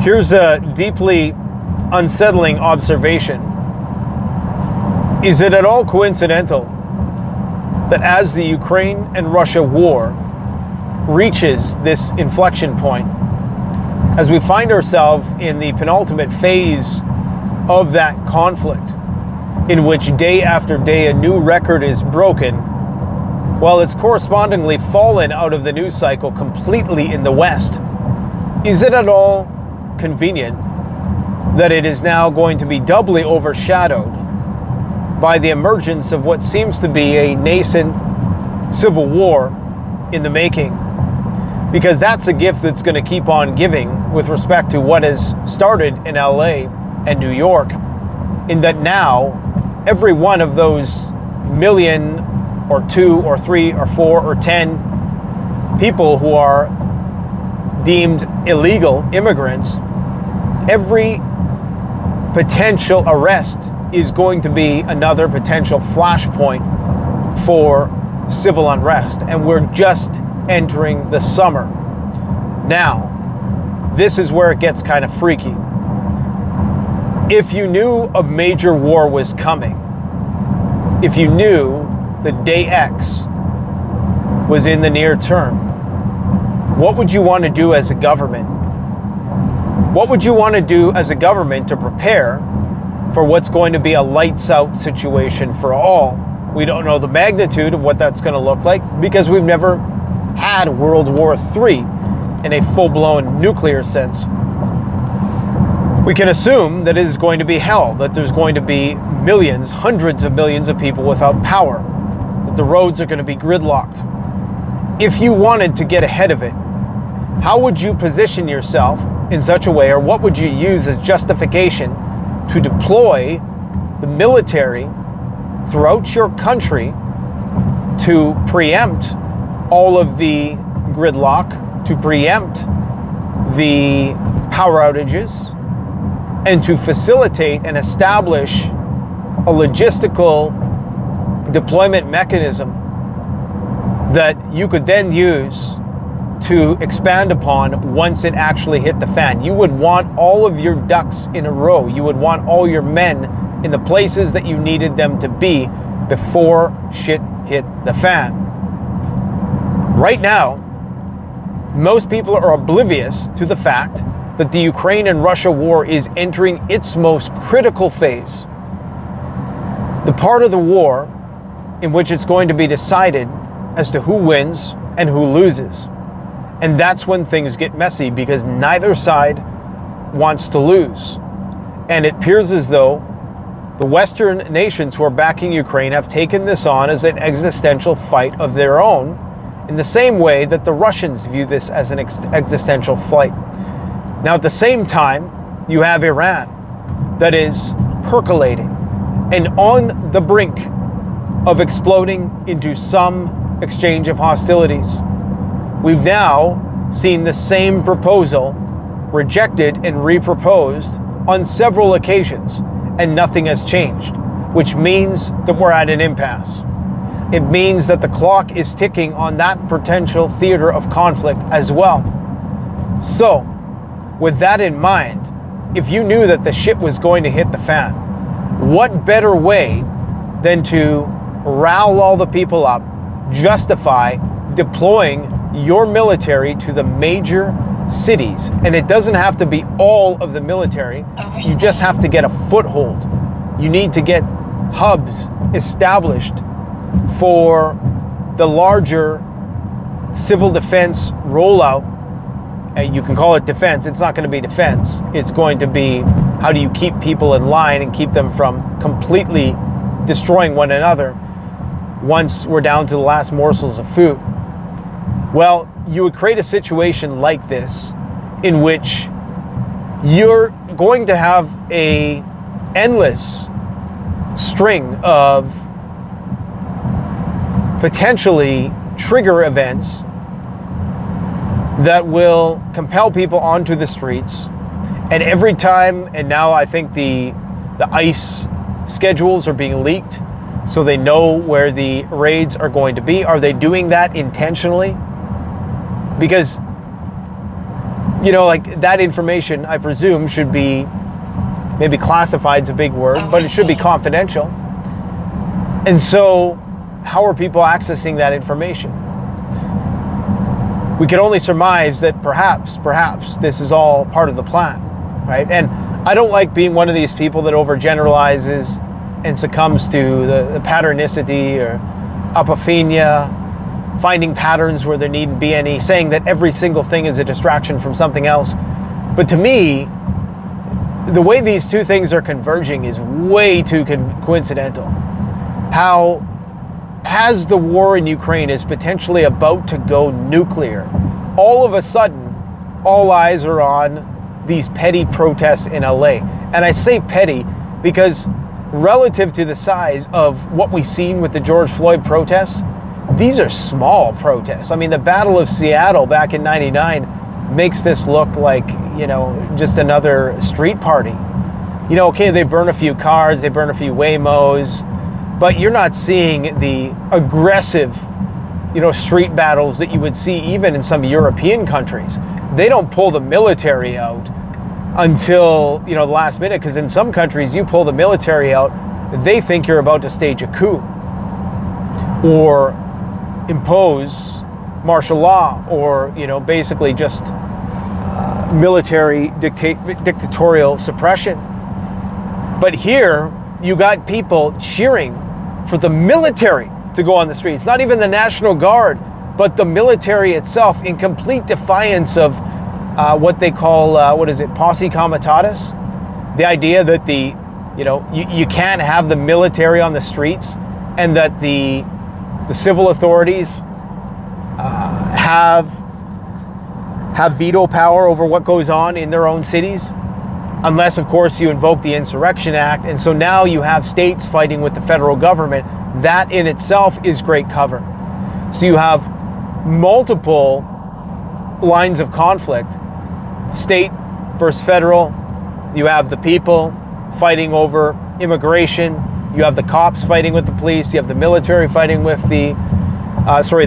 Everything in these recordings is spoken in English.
Here's a deeply unsettling observation. Is it at all coincidental that as the Ukraine and Russia war reaches this inflection point, as we find ourselves in the penultimate phase of that conflict, in which day after day a new record is broken, while it's correspondingly fallen out of the news cycle completely in the West, is it at all convenient that it is now going to be doubly overshadowed by the emergence of what seems to be a nascent civil war in the making? Because that's a gift that's going to keep on giving with respect to what has started in LA and New York, in that now every one of those million or 2 or 3 or 4 or 10 people who are deemed illegal immigrants, every potential arrest is going to be another potential flashpoint for civil unrest. And we're just entering the summer. Now, this is where it gets kind of freaky. If you knew a major war was coming, if you knew the day X was in the near term, what would you want to do as a government? What would you want to do as a government to prepare for what's going to be a lights out situation for all? We don't know the magnitude of what that's going to look like because we've never had World War III in a full-blown nuclear sense. We can assume that it is going to be hell, that there's going to be millions, hundreds of millions of people without power, that the roads are going to be gridlocked. If you wanted to get ahead of it, how would you position yourself in such a way, or what would you use as justification to deploy the military throughout your country to preempt all of the gridlock, to preempt the power outages, and to facilitate and establish a logistical deployment mechanism that you could then use to expand upon once it actually hit the fan? You would want all of your ducks in a row. You would want all your men in the places that you needed them to be before shit hit the fan. Right now, most people are oblivious to the fact that the Ukraine and Russia war is entering its most critical phase. The part of the war in which it's going to be decided as to who wins and who loses. And that's when things get messy, because neither side wants to lose. And it appears as though the Western nations who are backing Ukraine have taken this on as an existential fight of their own, in the same way that the Russians view this as an existential fight. Now, at the same time, you have Iran that is percolating and on the brink of exploding into some exchange of hostilities. We've now seen the same proposal rejected and reproposed on several occasions, and nothing has changed, which means that we're at an impasse. It means that the clock is ticking on that potential theater of conflict as well. So, with that in mind, if you knew that the shit was going to hit the fan, what better way than to rile all the people up, justify deploying your military to the major cities? And it doesn't have to be all of the military. You just have to get a foothold. You need to get hubs established for the larger civil defense rollout. You can call it defense. It's not going to be defense. It's going to be, how do you keep people in line and keep them from completely destroying one another once we're down to the last morsels of food? Well, you would create a situation like this in which you're going to have a endless string of potentially trigger events that will compel people onto the streets. And every time, and now I think the ICE schedules are being leaked, so they know where the raids are going to be. Are they doing that intentionally? Because like that information, I presume, should be, maybe classified is a big word, but it should be confidential. And so how are people accessing that information? We could only surmise that perhaps this is all part of the plan, right? And I don't like being one of these people that overgeneralizes and succumbs to the patternicity or apophenia, finding patterns where there needn't be any, saying that every single thing is a distraction from something else. But to me, the way these two things are converging is way too coincidental. How, as the war in Ukraine is potentially about to go nuclear, all of a sudden, all eyes are on these petty protests in LA. And I say petty because relative to the size of what we've seen with the George Floyd protests, these are small protests. I mean, the Battle of Seattle back in '99 makes this look like, just another street party. Okay, they burn a few cars, they burn a few Waymos, but you're not seeing the aggressive, street battles that you would see even in some European countries. They don't pull the military out until, the last minute, because in some countries you pull the military out, they think you're about to stage a coup or impose martial law or, basically just military dictatorial suppression. But here you got people cheering for the military to go on the streets, not even the National Guard, but the military itself, in complete defiance of what they call, posse comitatus? The idea that you can't have the military on the streets and that the civil authorities have veto power over what goes on in their own cities, unless, of course, you invoke the Insurrection Act. And so now you have states fighting with the federal government. That in itself is great cover. So you have multiple lines of conflict, state versus federal. You have the people fighting over immigration. You have the cops fighting with the police. You have the military fighting with the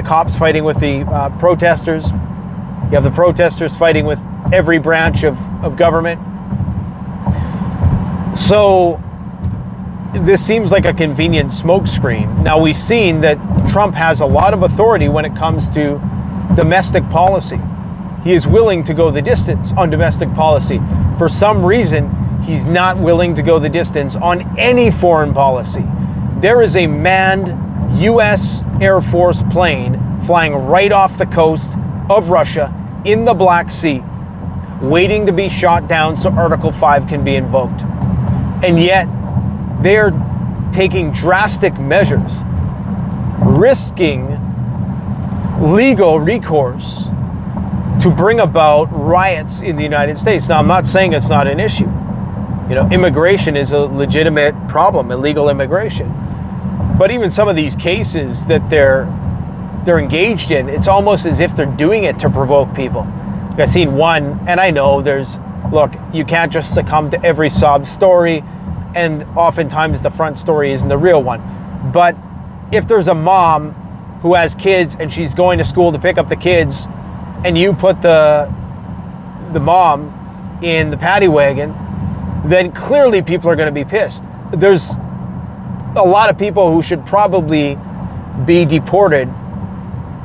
cops fighting with the protesters. You have the protesters fighting with every branch of government. So this seems like a convenient smokescreen. Now, we've seen that Trump has a lot of authority when it comes to domestic policy. He is willing to go the distance on domestic policy. For some reason, he's not willing to go the distance on any foreign policy. There is a manned U.S. Air Force plane flying right off the coast of Russia in the Black Sea, waiting to be shot down so Article 5 can be invoked. And yet, they're taking drastic measures, risking legal recourse to bring about riots in the United States. Now, I'm not saying it's not an issue. Immigration is a legitimate problem, illegal immigration. But even some of these cases that they're engaged in, it's almost as if they're doing it to provoke people. I've seen one, and I know look, you can't just succumb to every sob story, and oftentimes the front story isn't the real one. But if there's a mom who has kids and she's going to school to pick up the kids, and you put the mom in the paddy wagon, then clearly people are going to be pissed. There's a lot of people who should probably be deported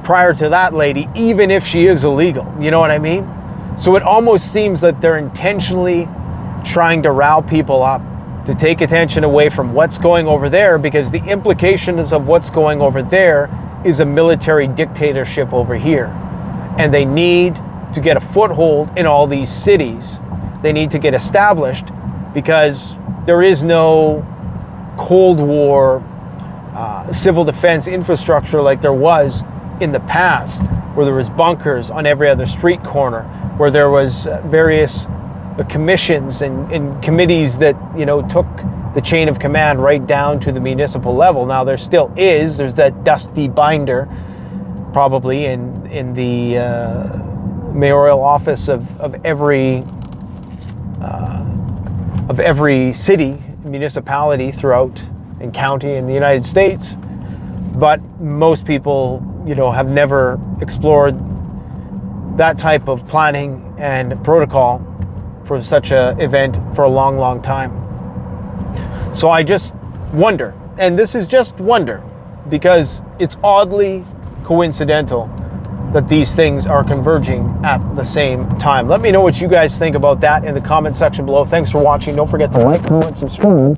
prior to that lady, even if she is illegal. You know what I mean? So it almost seems that they're intentionally trying to rile people up, to take attention away from what's going over there, because the implications of what's going over there is a military dictatorship over here. And they need to get a foothold in all these cities. They need to get established, because there is no Cold War civil defense infrastructure like there was in the past, where there was bunkers on every other street corner, where there was various commissions and committees that took the chain of command right down to the municipal level. Now there still is. There's that dusty binder, probably in the mayoral office of every city, municipality throughout and county in the United States. But most people, have never explored that type of planning and protocol for such an event for a long, long time. So I just wonder, and this is just wonder, because it's oddly coincidental that these things are converging at the same time. Let me know what you guys think about that in the comment section below. Thanks for watching. Don't forget to like, comment, subscribe.